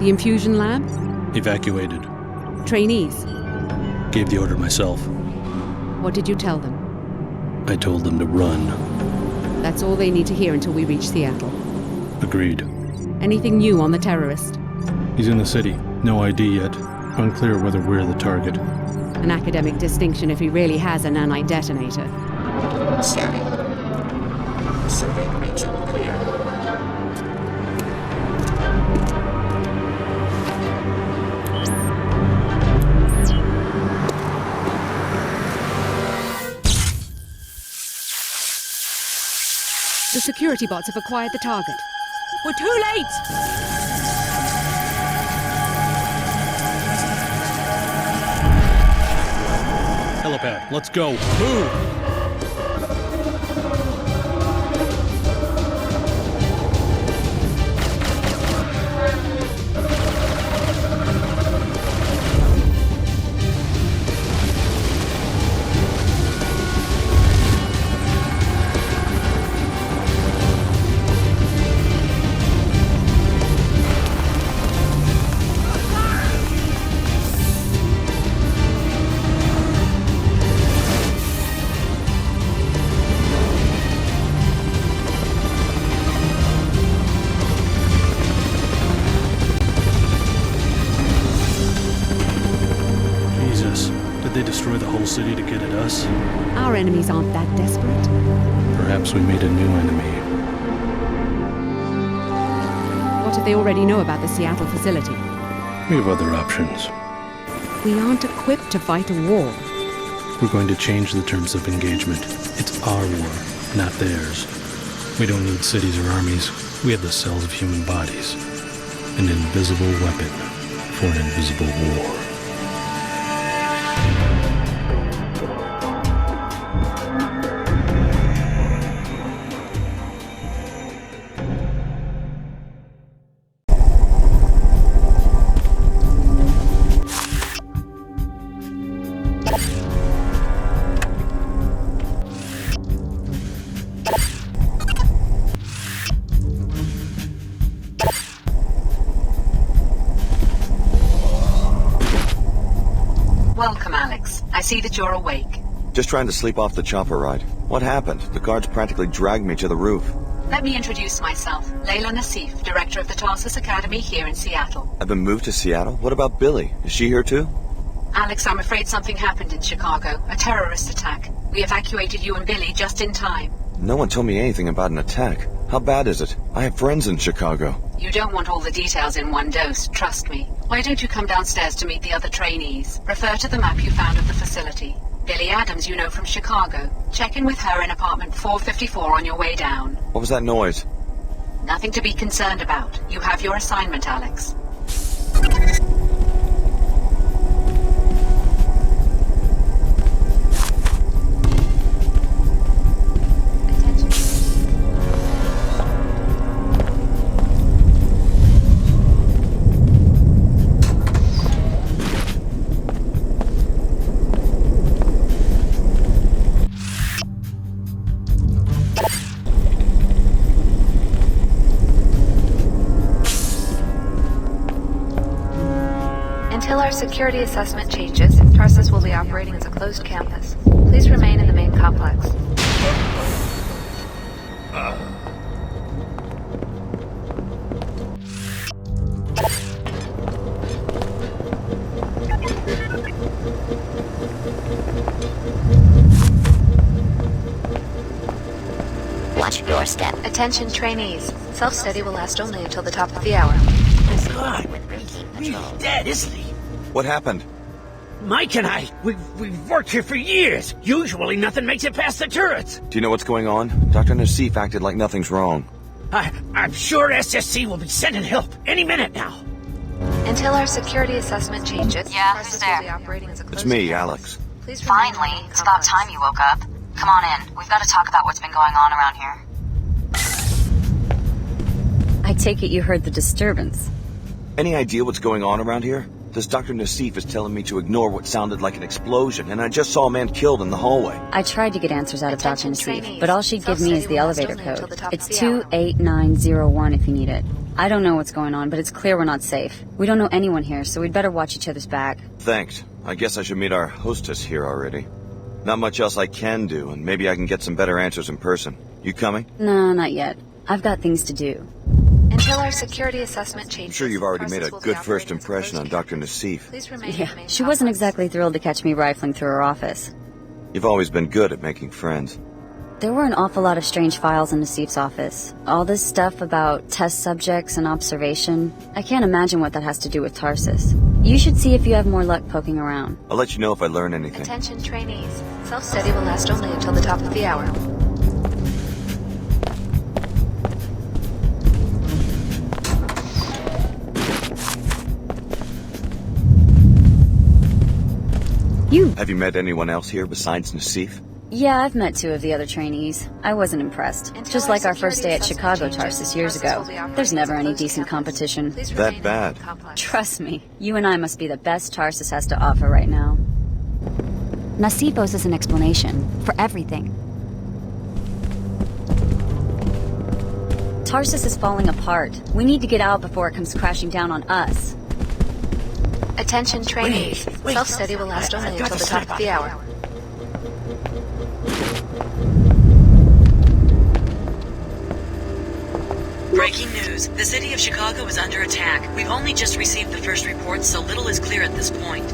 The infusion lab? Evacuated. Trainees? Gave the order myself. What did you tell them? I told them to run. That's all they need to hear until we reach Seattle. Agreed. Anything new on the terrorist? He's in the city. No ID yet. Unclear whether we're the target. An academic distinction if he really has a nanite detonator. Scanning. Survey region clear. The security bots have acquired the target. We're too late! Helipad, let's go. Move! Did they destroy the whole city to get at us? Our enemies aren't that desperate. Perhaps we made a new enemy. What if they already know about the Seattle facility? We have other options. We aren't equipped to fight a war. We're going to change the terms of engagement. It's our war, not theirs. We don't need cities or armies. We have the cells of human bodies. An invisible weapon for an invisible war. Welcome, Alex. I see that you're awake. Just trying to sleep off the chopper ride. What happened? The guards practically dragged me to the roof. Let me introduce myself. Layla Nassif, director of the Tarsus Academy here in Seattle. I've been moved to Seattle? What about Billy? Is she here too? Alex, I'm afraid something happened in Chicago. A terrorist attack. We evacuated you and Billy just in time. No one told me anything about an attack. How bad is it? I have friends in Chicago. You don't want all the details in one dose, trust me. Why don't you come downstairs to meet the other trainees? Refer to the map you found of the facility. Billy Adams you know from Chicago. Check in with her in apartment 454 on your way down. What was that noise? Nothing to be concerned about. You have your assignment, Alex. Until our security assessment changes, Tarsus will be operating as a closed campus. Please remain in the main complex. Watch your step. Attention trainees. Self-study will last only until the top of the hour. God, he's really dead, isn't he? What happened? Mike and I, we've worked here for years. Usually nothing makes it past the turrets. Do you know what's going on? Dr. Nassif acted like nothing's wrong. I'm sure SSC will be sending help any minute now. Until our security assessment changes, Yeah, Tarsus who's there? will be operating as a closed It's me, campus. Alex. Please remain in the Finally, main it's about complex. time you woke up. Come on in. We've got to talk about what's been going on around here. I take it you heard the disturbance. Any idea what's going on around here? This Dr. Nassif is telling me to ignore what sounded like an explosion, and I just saw a man killed in the hallway. I tried to get answers out of Dr. Attention Nassif, trainees. but all she'd give me is the elevator Self-study will last only code. until the top It's of the hour. 28901 if you need it. I don't know what's going on, but it's clear we're not safe. We don't know anyone here, so we'd better watch each other's back. Thanks. I guess I should meet our hostess here already. Not much else I can do, and maybe I can get some better answers in person. You coming? No, not yet. I've got things to do. Until our security assessment changes. I'm sure you've already made a Tarsus will be good first operating as a impression on closed Dr. Nassif. Please remain in Yeah, the main she wasn't complex. exactly thrilled to catch me rifling through her office. You've always been good at making friends. There were an awful lot of strange files in Nassif's office. All this stuff about test subjects and observation. I can't imagine what that has to do with Tarsus. You should see if you have more luck poking around. I'll let you know if I learn anything. Attention trainees. Self-study will last only until the top of the hour. Have you met anyone else here besides Nassif? Yeah, I've met 2 of the other trainees. I wasn't impressed. Just like our first day at Chicago Tarsus years ago. There's never any decent competition. That bad? Trust me, you and I must be the best Tarsus has to offer right now. Nassif owes us an explanation for everything. Tarsus is falling apart. We need to get out before it comes crashing down on us. Attention trainees. Self-study will last only until the top of the hour. Breaking news. The city of Chicago is under attack. We've only just received the first reports, so little is clear at this point.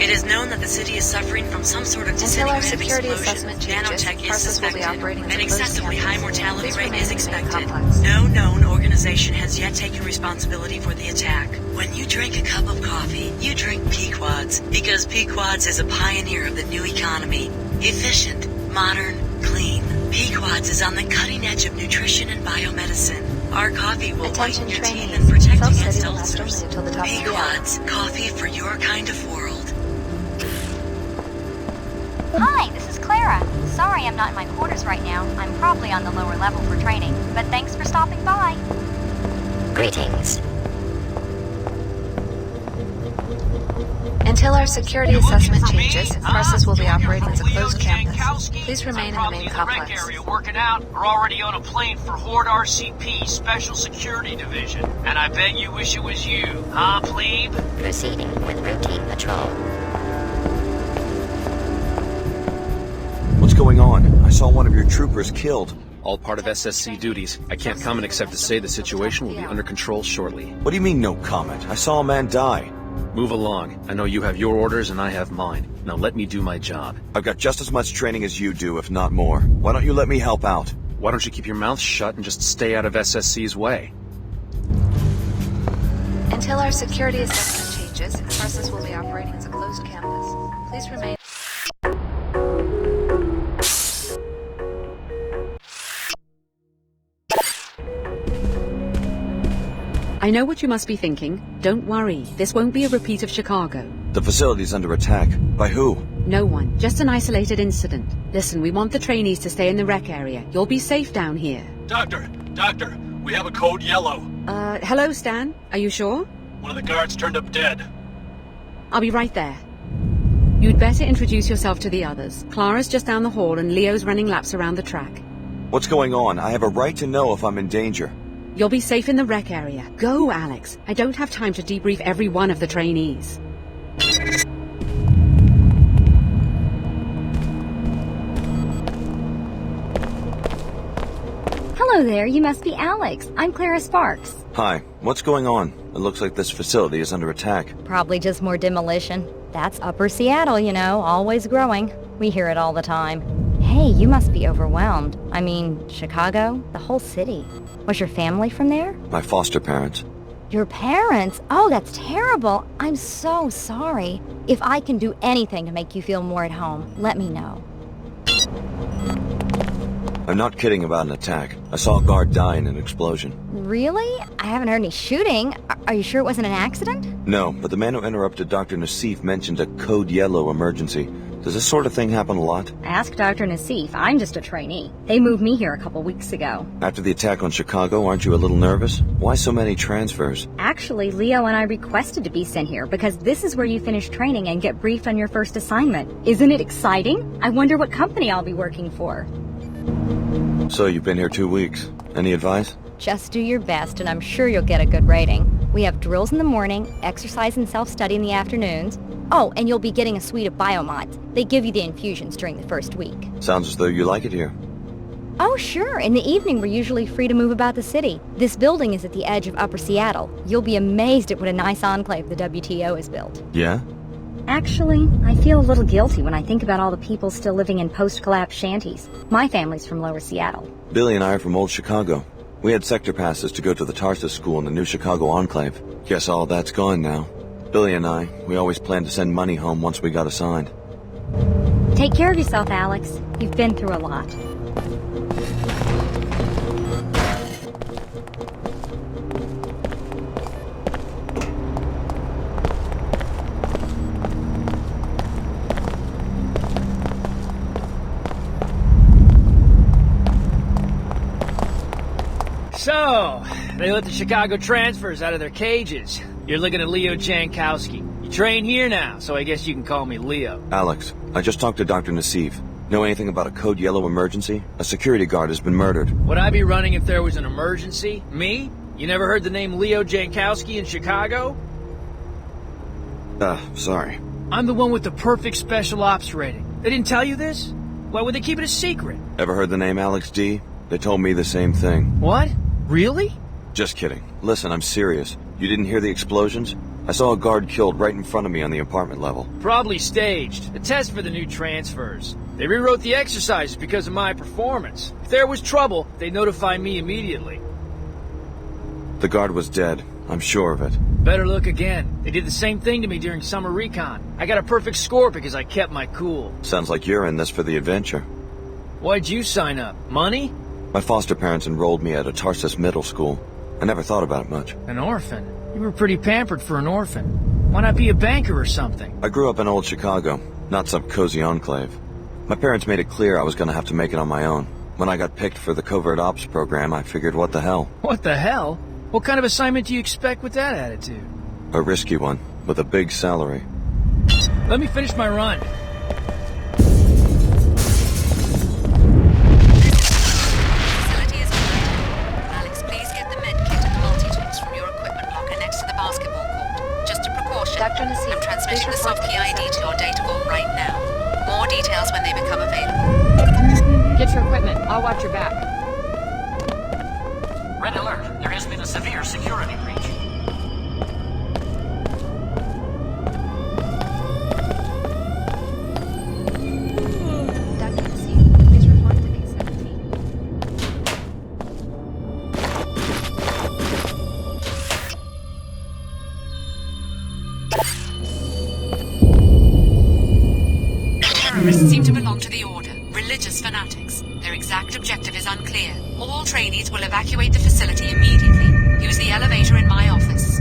It is known that the city is suffering from some sort of Until our disintegrative security explosion. assessment changes, Nanotech is Tarsus will be suspected. operating as a An closed excessively campus. high mortality Please rate remain is in the main expected. complex. No known organization has yet taken responsibility for the attack. When you drink a cup of coffee, you drink Pequod's, because Pequod's is a pioneer of the new economy. Efficient, modern, clean. Pequod's is on the cutting edge of nutrition and biomedicine. Our coffee will Attention whiten your teeth trainees. and protect Self-study against will last ulcers. only until the top of the hour. Pequod's, coffee for your kind of world. Hi, this is Clara. Sorry I'm not in my quarters right now. I'm probably on the lower level for training, but thanks for stopping by. Greetings. Until our security assessment changes, Tarsus will be operating as a closed campus. Please remain in the main complex. Area working out. We're already on a plane for Horde RCP Special Security Division. And I bet you wish it was you, huh, plebe? Proceeding with routine patrol. What's going on? I saw one of your troopers killed. All part of SSC duties. I can't comment except to say the situation will be under control shortly. What do you mean, no comment? I saw a man die. Move along. I know you have your orders and I have mine. Now let me do my job. I've got just as much training as you do, if not more. Why don't you let me help out? Why don't you keep your mouth shut and just stay out of SSC's way? Until our security assessment changes, Tarsus will be operating as a closed campus. Please remain. I know what you must be thinking. Don't worry, this won't be a repeat of Chicago. The facility's under attack. By who? No one, just an isolated incident. Listen, we want the trainees to stay in the rec area. You'll be safe down here. Doctor, we have a code yellow. Hello, Stan. Are you sure? One of the guards turned up dead. I'll be right there. You'd better introduce yourself to the others. Clara's just down the hall and Leo's running laps around the track. What's going on? I have a right to know if I'm in danger. You'll be safe in the rec area. Go, Alex. I don't have time to debrief every one of the trainees. Hello there, you must be Alex. I'm Clara Sparks. Hi, what's going on? It looks like this facility is under attack. Probably just more demolition. That's Upper Seattle, you know, always growing. We hear it all the time. Hey, you must be overwhelmed. I mean, Chicago, the whole city. Was your family from there? My foster parents. Your parents? Oh, that's terrible. I'm so sorry. If I can do anything to make you feel more at home, let me know. I'm not kidding about an attack. I saw a guard die in an explosion. Really? I haven't heard any shooting. Are you sure it wasn't an accident? No, but the man who interrupted Dr. Nassif mentioned a code yellow emergency. Does this sort of thing happen a lot? Ask Dr. Nassif. I'm just a trainee. They moved me here a couple weeks ago. After the attack on Chicago, aren't you a little nervous? Why so many transfers? Actually, Leo and I requested to be sent here because this is where you finish training and get briefed on your first assignment. Isn't it exciting? I wonder what company I'll be working for. So you've been here 2 weeks. Any advice? Just do your best, and I'm sure you'll get a good rating. We have drills in the morning, exercise and self-study in the afternoons. Oh, and you'll be getting a suite of biomods. They give you the infusions during the first week. Sounds as though you like it here. Oh, sure. In the evening, we're usually free to move about the city. This building is at the edge of Upper Seattle. You'll be amazed at what a nice enclave the WTO has built. Yeah? Actually, I feel a little guilty when I think about all the people still living in post-collapse shanties. My family's from Lower Seattle. Billy and I are from Old Chicago. We had sector passes to go to the Tarsus school in the new Chicago enclave. Guess all that's gone now. Billy and we always planned to send money home once we got assigned. Take care of yourself, Alex. You've been through a lot. So, they let the Chicago transfers out of their cages. You're looking at Leo Jankowski. You train here now, so I guess you can call me Leo. Alex, I just talked to Dr. Nassif. Know anything about a Code Yellow emergency? A security guard has been murdered. Would I be running if there was an emergency? Me? You never heard the name Leo Jankowski in Chicago? Sorry. I'm the one with the perfect special ops rating. They didn't tell you this? Why would they keep it a secret? Ever heard the name Alex D? They told me the same thing. What? Really? Just kidding. Listen, I'm serious. You didn't hear the explosions? I saw a guard killed right in front of me on the apartment level. Probably staged. A test for the new transfers. They rewrote the exercises because of my performance. If there was trouble, they'd notify me immediately. The guard was dead. I'm sure of it. Better look again. They did the same thing to me during summer recon. I got a perfect score because I kept my cool. Sounds like you're in this for the adventure. Why'd you sign up? Money? My foster parents enrolled me at a Tarsus middle school. I never thought about it much. An orphan? You were pretty pampered for an orphan. Why not be a banker or something? I grew up in Old Chicago, not some cozy enclave. My parents made it clear I was going to have to make it on my own. When I got picked for the covert ops program, I figured, what the hell? What the hell? What kind of assignment do you expect with that attitude? A risky one, with a big salary. Let me finish my run. Dr. Nassif, I'm transmitting the soft key ID to your data vault right now. More details when they become available. Get your equipment. I'll watch your back. Red alert. There has been a severe security breach. Dr. Nassif, please report to A17. Terrorists seem to belong to the Order, religious fanatics. Their exact objective is unclear. All trainees will evacuate the facility immediately. Use the elevator in my office.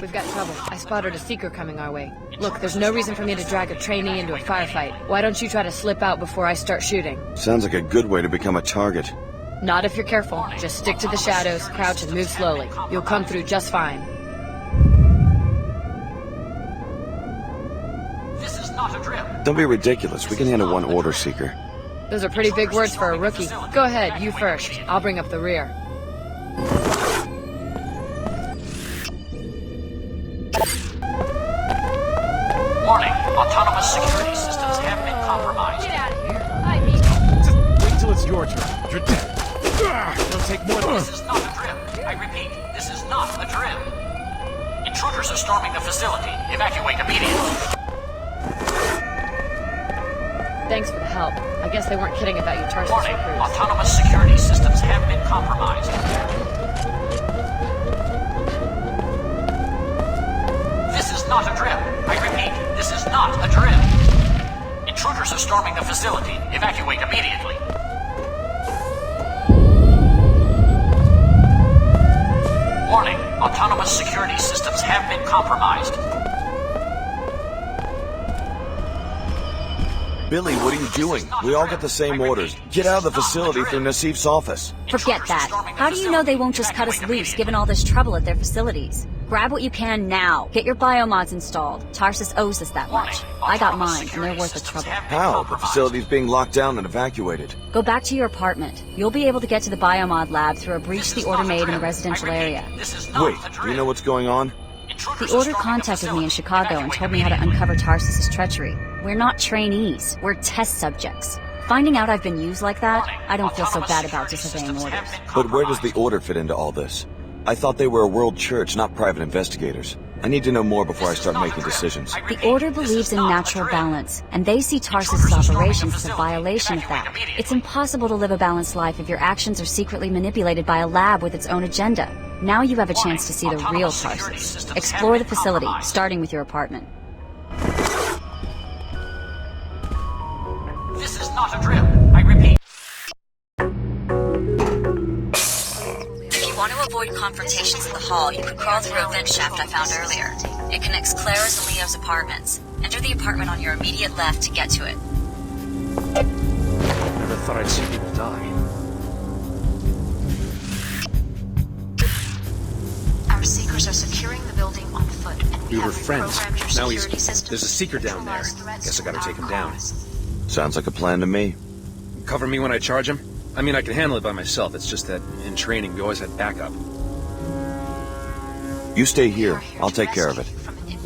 We've got trouble. I spotted a seeker coming our way. Look, there's no reason for me to drag a trainee into a firefight. Why don't you try to slip out before I start shooting? Sounds like a good way to become a target. Not if you're careful. Just stick to the shadows, crouch, and move slowly. You'll come through just fine. This is not a drill. Don't be ridiculous. We can handle one order seeker. Those are pretty big words for a rookie. Go ahead, you first. I'll bring up the rear. Warning, autonomous security systems have been compromised. Get out of here. I mean... Just wait till it's your turn. You're dead. It'll take more than... This is not a drill. I repeat, this is not a drill. Intruders are storming the facility. Evacuate immediately. Thanks for the help. I guess they weren't kidding about you, Tarsus Warning, recruits. autonomous security systems have been compromised. This is not a drill. I repeat, this is not a drill. Intruders are storming the facility. Evacuate immediately. Warning, autonomous security systems have been compromised. Billy, what are you doing? We all got the same orders. Get out of the facility through Nassif's office. Forget that. How do you know they won't just cut us loose given all this trouble at their facilities? Grab what you can now. Get your biomods installed. Tarsus owes us that much. I got mine, and they're worth the trouble. How? The facility's being locked down and evacuated. Go back to your apartment. You'll be able to get to the biomod lab through a breach the Order made in the residential area. Wait, do you know what's going on? The Order contacted me in Chicago and told me how to uncover Tarsus's treachery. We're not trainees. We're test subjects. Finding out I've been used like that, I don't feel so bad about disobeying orders. But where does the Order fit into all this? I thought they were a world church, not private investigators. I need to know more before I start making decisions. The Order believes in natural balance, and they see Tarsus's operations as a violation of that. It's impossible to live a balanced life if your actions are secretly manipulated by a lab with its own agenda. Now you have a chance to see the real Tarsus. Explore the facility, starting with your apartment. This is not a drill. I repeat. If you want to avoid confrontations in the hall, you could crawl through a vent shaft I found earlier. It connects Clara's and Leo's apartments. Enter the apartment on your immediate left to get to it. Never thought I'd see people die. Our seekers are securing the building on foot, and We were friends. Now there's a seeker down there. Guess I gotta take him down. Sounds like a plan to me. Cover me when I charge him? I mean, I can handle it by myself. It's just that in training, we always had backup. You stay here. I'll take care of it.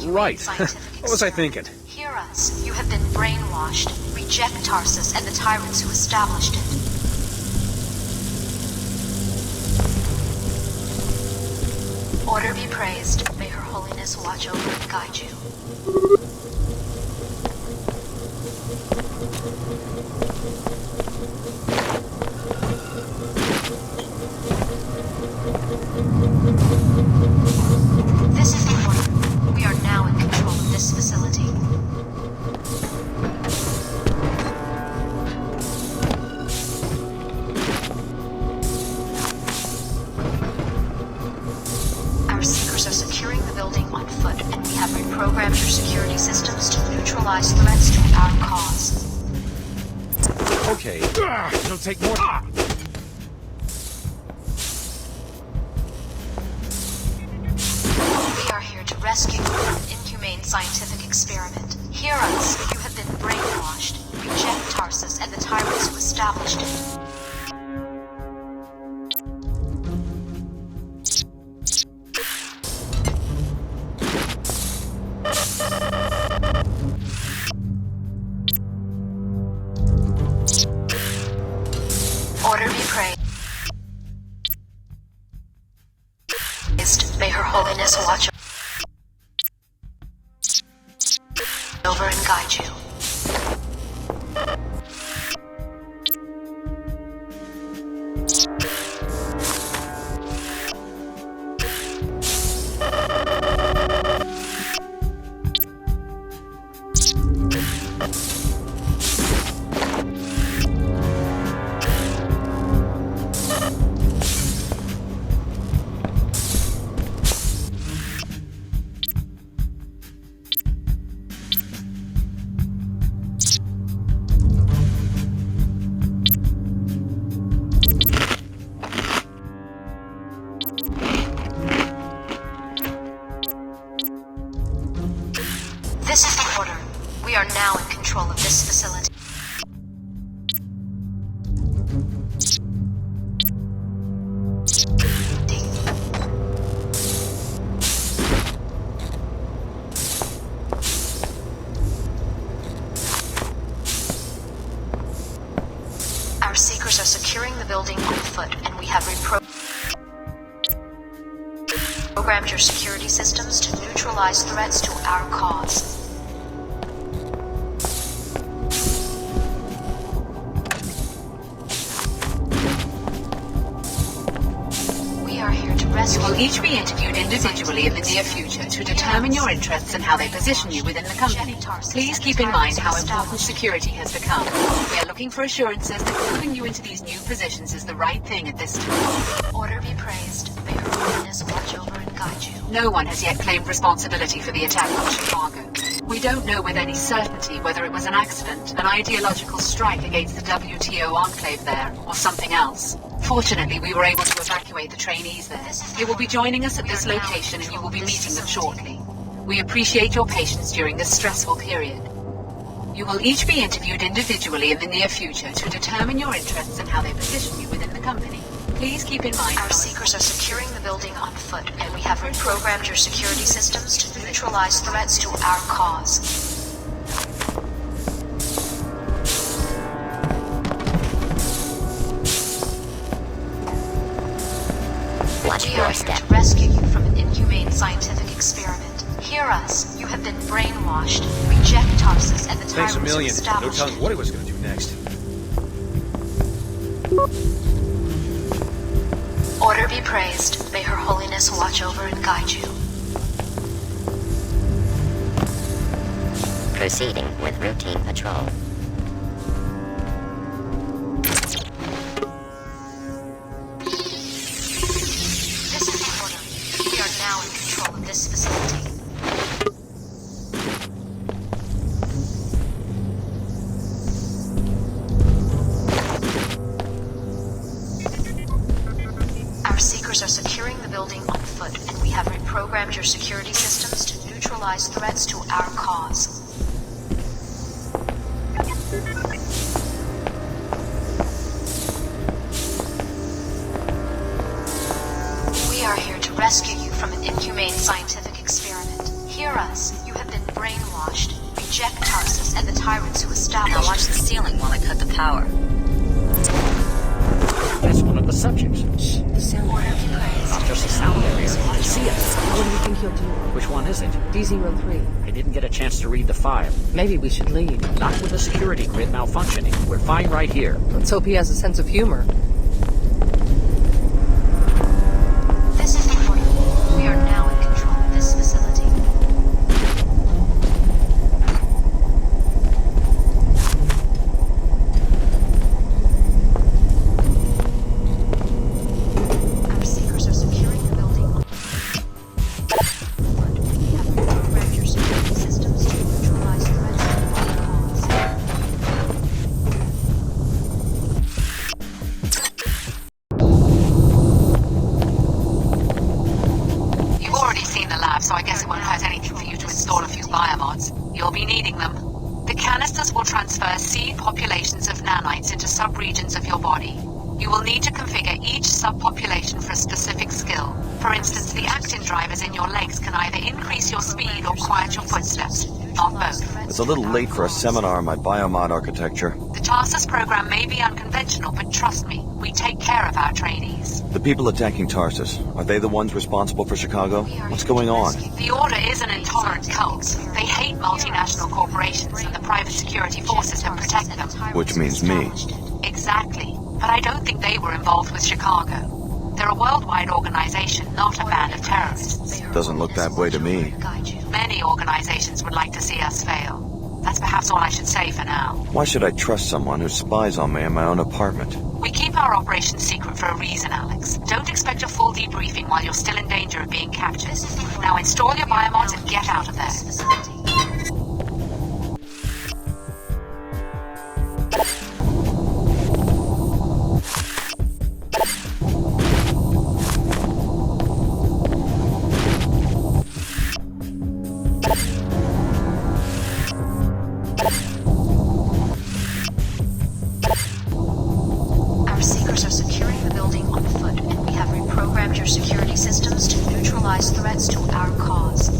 Right. What was I thinking? Hear us. You have been brainwashed. Reject Tarsus and the tyrants who established it. Order be praised. May Her Holiness watch over and guide you. This is the order. We are now in control of this facility. Our seekers are securing the building on foot, and we have reprogrammed your security systems to neutralize threats to our cause. Okay. It'll take more... We are here to rescue you from an inhumane scientific experiment. Hear us. You have been brainwashed. Reject Tarsus and the tyrants who established it. Order be praised. May Her Holiness watch over and guide you. This is the order. We are now in control of this facility. Our seekers are securing the building on foot, and we have reprogrammed your security systems to neutralize threats to our cause. We are here to rescue. You will each be interviewed individually in the near future to determine your interests and how they position you within the company. Please keep in mind how important security has become. We are looking for assurances that moving you into these new positions is the right thing at this time. Order be praised. May her holiness watch over and guide you. No one has yet claimed responsibility for the attack on Chicago. We don't know with any certainty whether it was an accident, an ideological strike against the WTO enclave there, or something else. Fortunately, we were able to evacuate the trainees there. They will be joining us at this location and you will be meeting them shortly. We appreciate your patience during this stressful period. You will each be interviewed individually in the near future to determine your interests and how they position you within the company. Please keep in mind our seekers are securing the building on foot, and we have reprogrammed your security systems to neutralize threats to our cause. Watch We your are here step. to rescue you from an inhumane scientific experiment. Hear us. You have been brainwashed. Reject Tarsus and the Thanks a tyrants who million. No established telling what he was going to do next. Order be praised. May her holiness watch over and guide you. Proceeding with routine patrol. This is the order. We are now in control of this facility. Our seekers are securing the building on foot, and we have reprogrammed your security systems to neutralize threats to our cause. We are here to rescue you from an inhumane scientific experiment. Hear us. You have been brainwashed. Reject Tarsus and the tyrants who established. Now watch the ceiling while I cut the power. That's one of the subjects. The sound Order be praised. Not just a sound area. I see us. What do you think he'll do? Which one is it? D03. I didn't get a chance to read the file. Maybe we should leave. Not with the security grid malfunctioning. We're fine right here. Let's hope he has a sense of humor. This is the order. We are now in control of this facility. Our seekers are securing the building on foot. We have reprogrammed your security systems to neutralize threats to our cause. You've already seen the lab, so I guess it won't hurt anything for you to install a few biomods. You'll be needing them. The canisters will transfer seed populations of nanites into subregions of your body. You will need to configure each subpopulation for a specific skill. For instance, the actin drivers in your legs can either increase your speed or quiet your footsteps, not both. It's a little late for a seminar on my biomod architecture. The Tarsus program may be unconventional, but trust me, we take care of our trainees. The people attacking Tarsus, are they the ones responsible for Chicago? What's going on? The Order is an intolerant cult. They hate multinational corporations and the private security forces that protect them. Which means me. Exactly. But I don't think they were involved with Chicago. They're a worldwide organization, not a band of terrorists. Doesn't look that way to me. Many organizations would like to see us fail. That's perhaps all I should say for now. Why should I trust someone who spies on me in my own apartment? We keep our operation secret for a reason, Alex. Don't expect a full debriefing while you're still in danger of being captured. Now install your biomods and get out of there. to our cause.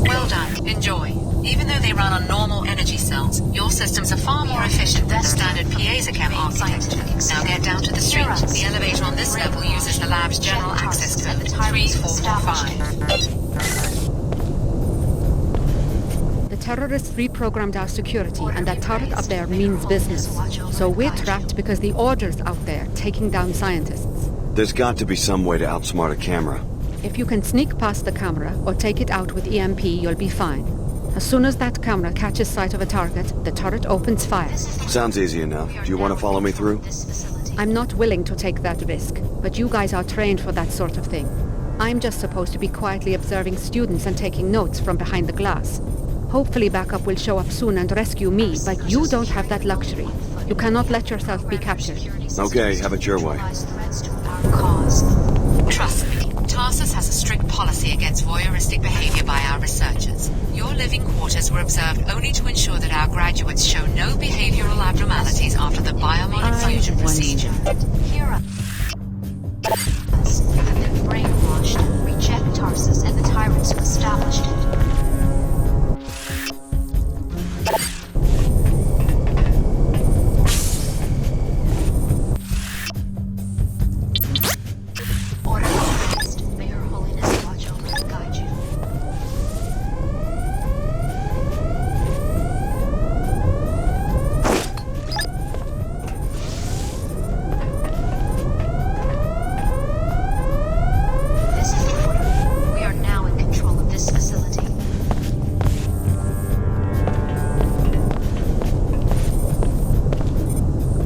Well done. Enjoy. Even though they run on normal energy cells, your systems are far more efficient than the standard piezo-chem architecture. Now get down to the street. The elevator on this level uses the lab's general access code, 3445. The terrorists reprogrammed our security, and that turret up there means business. So we're trapped because the order's out there, taking down scientists. There's got to be some way to outsmart a camera. If you can sneak past the camera or take it out with EMP, you'll be fine. As soon as that camera catches sight of a target, the turret opens fire. Sounds easy enough. Do you want to follow me through? I'm not willing to take that risk, but you guys are trained for that sort of thing. I'm just supposed to be quietly observing students and taking notes from behind the glass. Hopefully backup will show up soon and rescue me, but you don't have that luxury. You cannot let yourself be captured. Okay, have it your way. Trust me, Tarsus has a strict policy against voyeuristic behavior by our researchers. Your living quarters were observed only to ensure that our graduates show no behavioral abnormalities after the biomon infusion procedure. Hear us. You have been brainwashed. Reject Tarsus and the tyrants who established it.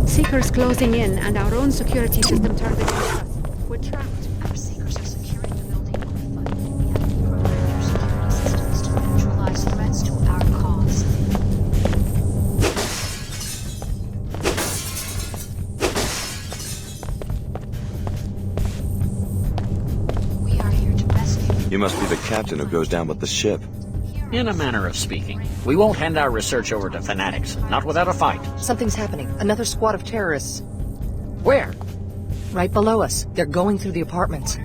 Seekers closing in, and our own security system turned against us. We're trapped. Our seekers are securing the building on foot. We have to program your security systems to neutralize threats to our cause. We are here to rescue you. You must be the captain who goes down with the ship. In a manner of speaking. We won't hand our research over to fanatics, not without a fight. Something's happening. Another squad of terrorists. Where? Right below us. They're going through the apartments.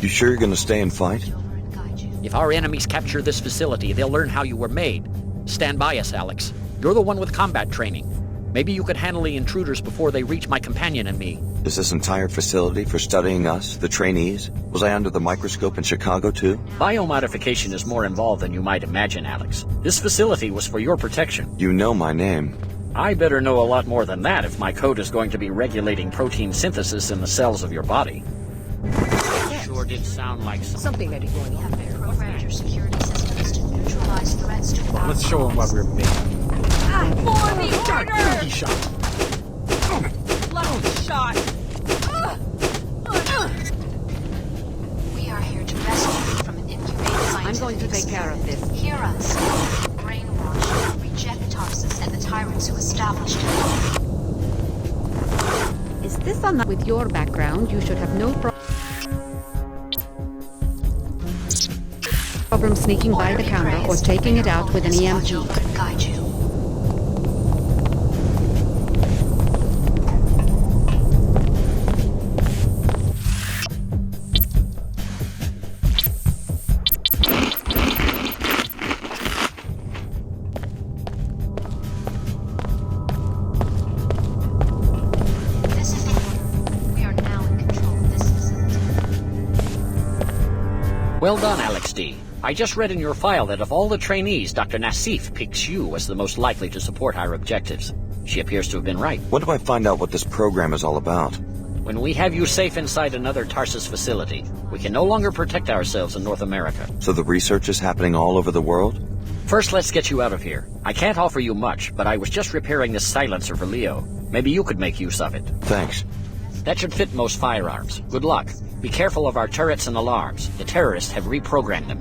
You sure you're gonna stay and fight? If our enemies capture this facility, they'll learn how you were made. Stand by us, Alex. You're the one with combat training. Maybe you could handle the intruders before they reach my companion and me. Is this entire facility for studying us, the trainees? Was I under the microscope in Chicago, too? Biomodification is more involved than you might imagine, Alex. This facility was for your protection. You know my name. I better know a lot more than that if my code is going to be regulating protein synthesis in the cells of your body. Sure did sound like something may be going on there. Program your security systems to neutralize threats to our Let's show him why we're made. For the order! He shot. Lucky shot! We are here to rescue you from an inhumane scientific I'm going to take care of this. Hear us. Brainwash. Reject Tarsus and the tyrants who established it. Is this on with your background? You should have no problem sneaking by the camera or taking it out with an EMP. Guide you. Well done, Alex D. I just read in your file that of all the trainees, Dr. Nassif picks you as the most likely to support our objectives. She appears to have been right. When do I find out what this program is all about? When we have you safe inside another Tarsus facility, we can no longer protect ourselves in North America. So the research is happening all over the world? First, let's get you out of here. I can't offer you much, but I was just repairing this silencer for Leo. Maybe you could make use of it. Thanks. That should fit most firearms. Good luck. Be careful of our turrets and alarms. The terrorists have reprogrammed them.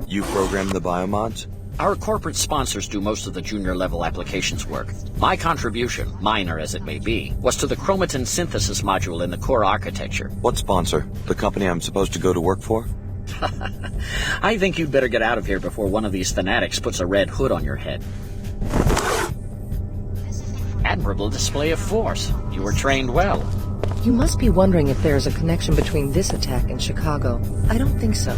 You program the biomods? Our corporate sponsors do most of the junior-level applications work. My contribution, minor as it may be, was to the chromatin synthesis module in the core architecture. What sponsor? The company I'm supposed to go to work for? I think you'd better get out of here before one of these fanatics puts a red hood on your head. Admirable display of force. You were trained well. You must be wondering if there's a connection between this attack and Chicago. I don't think so.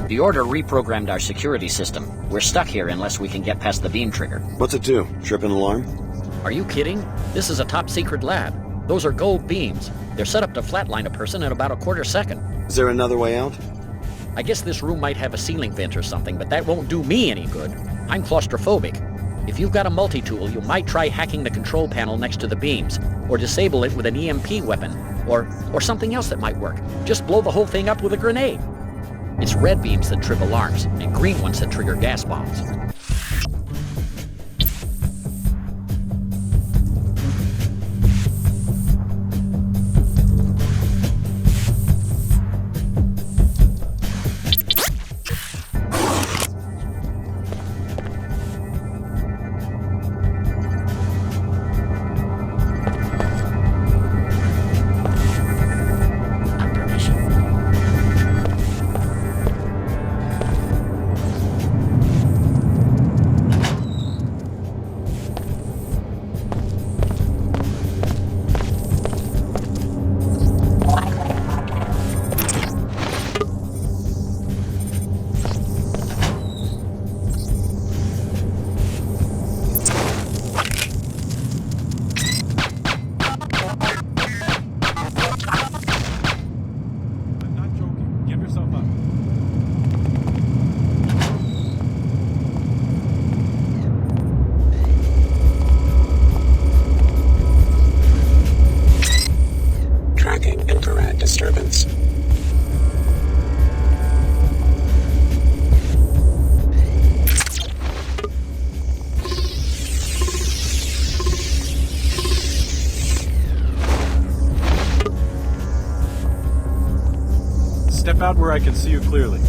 The order reprogrammed our security system. We're stuck here unless we can get past the beam trigger. What's it do? Trip an alarm? Are you kidding? This is a top-secret lab. Those are gold beams. They're set up to flatline a person in about a quarter second. Is there another way out? I guess this room might have a ceiling vent or something, but that won't do me any good. I'm claustrophobic. If you've got a multi-tool, you might try hacking the control panel next to the beams, or disable it with an EMP weapon, or something else that might work. Just blow the whole thing up with a grenade. It's red beams that trip alarms, and green ones that trigger gas bombs. Disturbance. Step out where I can see you clearly.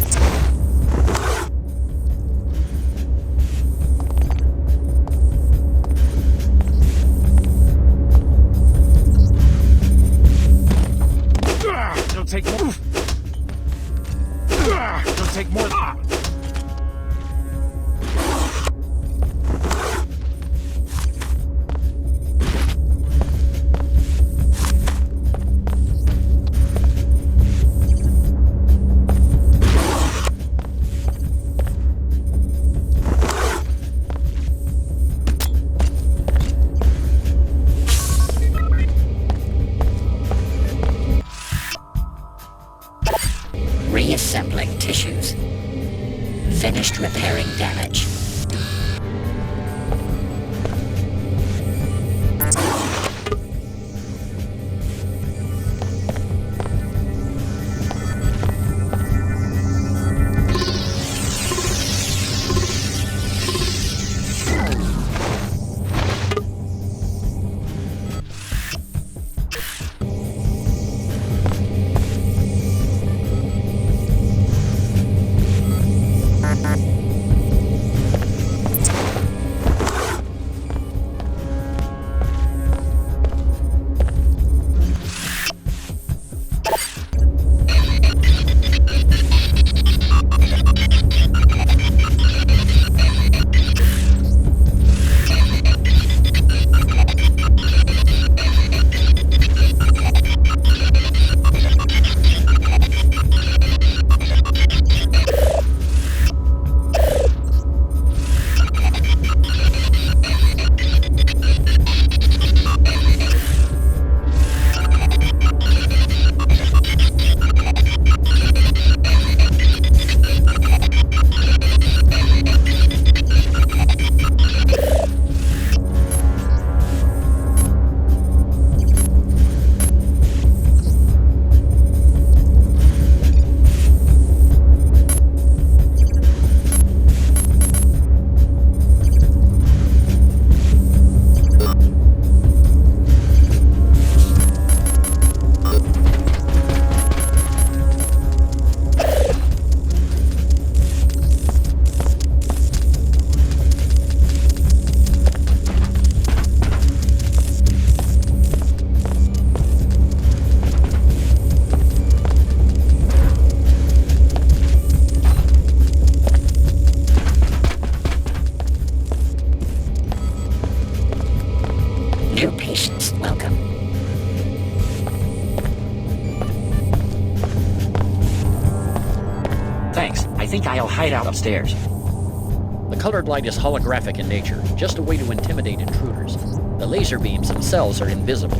I'll hide out upstairs. The colored light is holographic in nature, just a way to intimidate intruders. The laser beams themselves are invisible.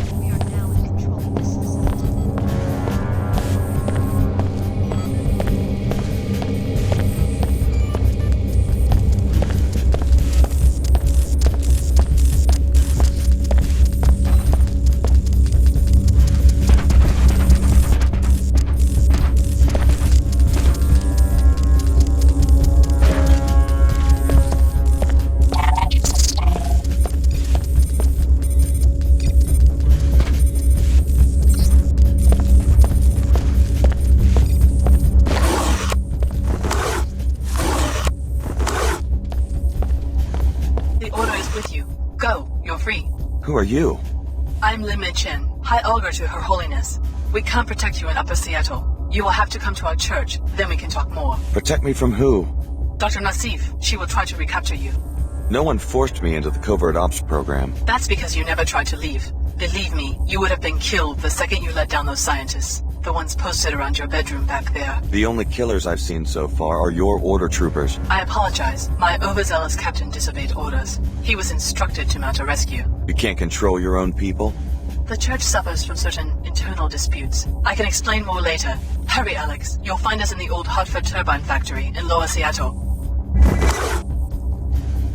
Who are you? I'm Lin Mei Chen, High Augur to Her Holiness. We can't protect you in Upper Seattle. You will have to come to our church, then we can talk more. Protect me from who? Dr. Nassif, she will try to recapture you. No one forced me into the covert ops program. That's because you never tried to leave. Believe me, you would have been killed the second you let down those scientists. The ones posted around your bedroom back there. The only killers I've seen so far are your order troopers. I apologize. My overzealous captain disobeyed orders. He was instructed to mount a rescue. You can't control your own people? The church suffers from certain internal disputes. I can explain more later. Hurry, Alex. You'll find us in the old Hartford turbine factory in Lower Seattle.